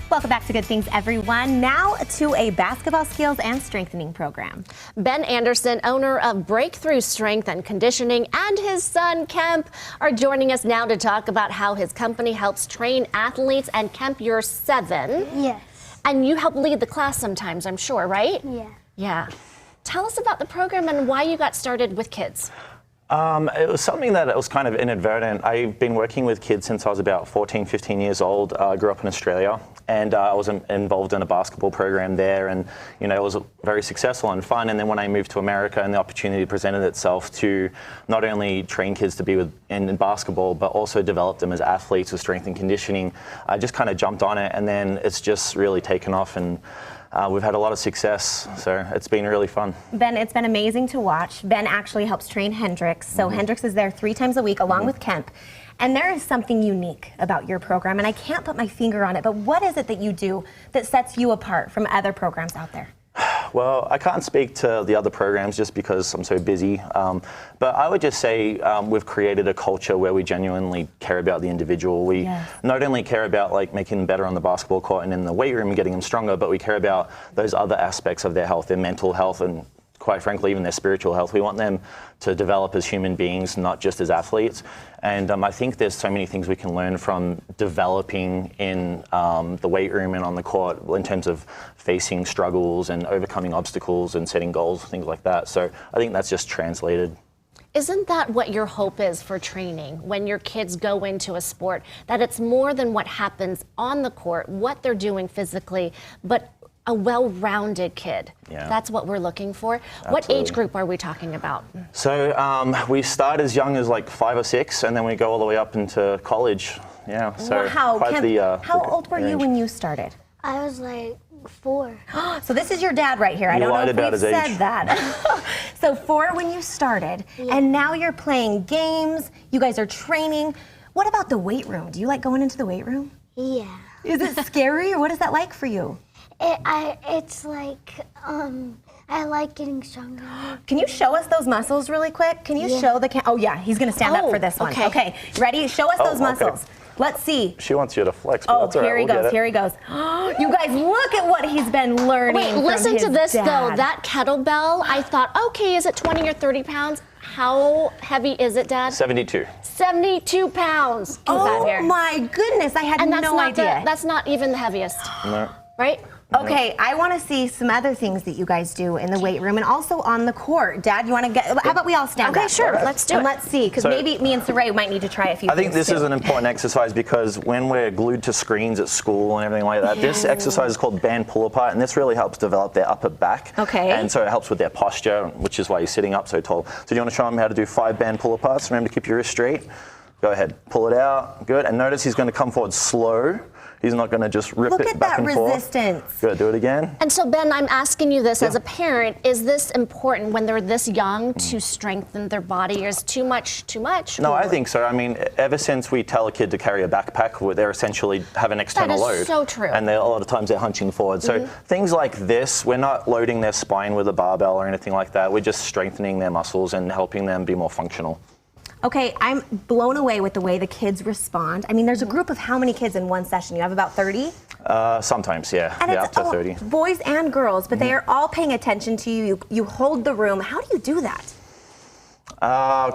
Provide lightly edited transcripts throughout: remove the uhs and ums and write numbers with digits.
Welcome back to Good Things, everyone. Now to a basketball skills and strengthening program. Ben Anderson, owner of Breakthrough Strength and Conditioning, and his son Kemp are joining us now to talk about how his company helps train athletes. And Kemp, you're 7. Yes. And you help lead the class sometimes, I'm sure, right? Yeah. Yeah. Tell us about the program and why you got started with kids. It was something that was kind of inadvertent. I've been working with kids since I was about 14, 15 years old. I grew up in Australia, and I was involved in a basketball program there, and it was very successful and fun. And then when I moved to America and the opportunity presented itself to not only train kids to be in basketball, but also develop them as athletes with strength and conditioning, I just kind of jumped on it, and then it's just really taken off, and we've had a lot of success, so it's been really fun. Ben, it's been amazing to watch. Ben actually helps train Hendrix. So Hendrix is there 3 times a week along with Kemp. And there is something unique about your program, and I can't put my finger on it, but what is it that you do that sets you apart from other programs out there? Well, I can't speak to the other programs just because I'm so busy, but I would just say we've created a culture where we genuinely care about the individual. We not only care about making them better on the basketball court and in the weight room and getting them stronger, but we care about those other aspects of their health, their mental health, and quite frankly, even their spiritual health. We want them to develop as human beings, not just as athletes. And I think there's so many things we can learn from developing in the weight room and on the court in terms of facing struggles and overcoming obstacles and setting goals, things like that. So I think that's just translated. Isn't that what your hope is for training when your kids go into a sport? That it's more than what happens on the court, what they're doing physically, but a well-rounded kid. Yeah. That's what we're looking for. Absolutely. What age group are we talking about? So we start as young as 5 or 6, and then we go all the way up into college. Yeah. So Wow, quite Kemp, how old were you when you started? I was 4. So this is your dad right here. I don't know if we've said that. So 4 when you started, and now you're playing games. You guys are training. What about the weight room? Do you like going into the weight room? Yeah. Is it scary, or what is that like for you? It's I like getting stronger. Can you show us those muscles really quick? Can you show the oh yeah, he's gonna stand up for this one. Okay, ready? Show us those muscles. Okay. Let's see. She wants you to flex, but that's all right. Here he goes, here he goes. You guys, look at what he's been learning. Wait, from listen his to this dad. though. That kettlebell, I thought, okay, is it 20 or 30 pounds? How heavy is it, Dad? 72. 72 pounds. Keep that here. Oh my goodness, I had And that's no not idea. that's not even the heaviest, No. right? Okay, I want to see some other things that you guys do in the weight room and also on the court. Dad, you want to get? How about we all stand up? Okay, sure. Let's do it. And let's see, because maybe me and Saray might need to try a few. I think things this is too. an important exercise because when we're glued to screens at school and everything like that, this exercise is called band pull apart, and this really helps develop their upper back. Okay. And so it helps with their posture, which is why you're sitting up so tall. So do you want to show them how to do 5 band pull aparts? Remember to keep your wrist straight. Go ahead, pull it out. Good. And notice he's going to come forward slow. He's not going to just rip it back and forth. Look at that resistance. Good. Do it again. And so, Ben, I'm asking you this as a parent. Is this important when they're this young to strengthen their body? Or is too much too much? No, I think so. I mean, ever since we tell a kid to carry a backpack, where they're essentially have an external load. That is so true. And a lot of times they're hunching forward. So things like this, we're not loading their spine with a barbell or anything like that. We're just strengthening their muscles and helping them be more functional. Okay, I'm blown away with the way the kids respond. I mean, there's a group of how many kids in one session? You have about 30? Sometimes, yeah. And yeah, it's up to 30. Boys and girls, but they are all paying attention to you. You hold the room. How do you do that?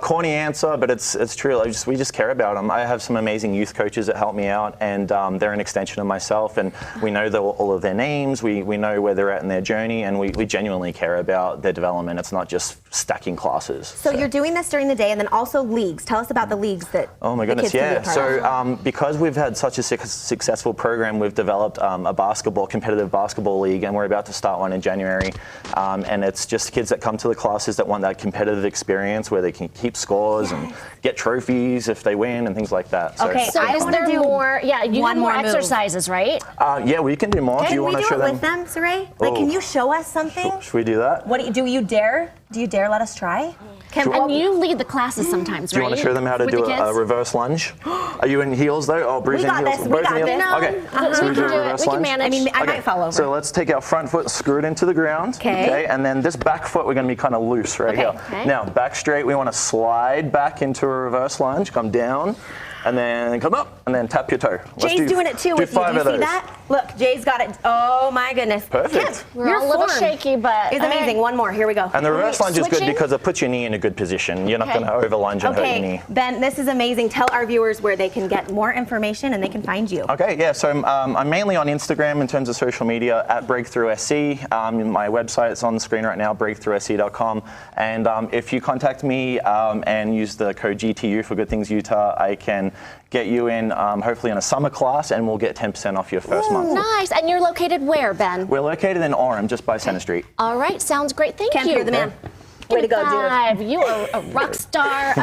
Corny answer, but it's true. We just care about them. I have some amazing youth coaches that help me out, and they're an extension of myself, and we know all of their names, we know where they're at in their journey, and we genuinely care about their development. It's not just stacking classes. So you're doing this during the day and then also leagues. Tell us about the leagues that Oh my goodness, the kids can be yeah. a part of. So because we've had such a successful program, we've developed a competitive basketball league, and we're about to start one in January. And it's just kids that come to the classes that want that competitive experience where they can keep scores and get trophies if they win and things like that. So, Okay, So I is want to there do more? Yeah, you one have more more move. exercises, right? yeah, we can do more. Can Do you we want to do show it them? with them, Saray? Like, can you show us something? Should we do that? What do you dare? Do you dare let us try? And you lead the classes sometimes, Do you right? want to show them how to With do the a kids? reverse lunge? Are you in heels though? Oh, Bruce We in got heels. this, we Both got in this. heels? Okay. No, So we we can do do a it. reverse We can lunge. manage. I mean, I Okay, might fall over. So let's take our front foot, screw it into the ground. Okay. And then this back foot, we're going to be kind of loose right here. Okay. Now, back straight, we want to slide back into a reverse lunge, come down, and then come up, and then tap your toe. Let's Jay's doing it too do with you. Do 5 you of see those. that? Look, Jay's got it. Oh my goodness. Perfect. Kemp, We're your all a little form shaky, but is all amazing. right. One more. Here we go. And the reverse lunge is good Switching? because it puts your knee in a good position. You're not Okay. going to over lunge and hurt your knee. Okay, Ben, this is amazing. Tell our viewers where they can get more information and they can find you. Okay, yeah, so I'm mainly on Instagram in terms of social media at BreakthroughSC. My website's on the screen right now, breakthroughsc.com. And if you contact me and use the code GTU for Good Things Utah, I can get you in hopefully in a summer class and we'll get 10% off your first month. Nice. And you're located where, Ben? We're located in Orem, just by Center Street. All right, sounds great. Thank Kemp, you. you're the man. Way to go, dude. Five. You are a rock star.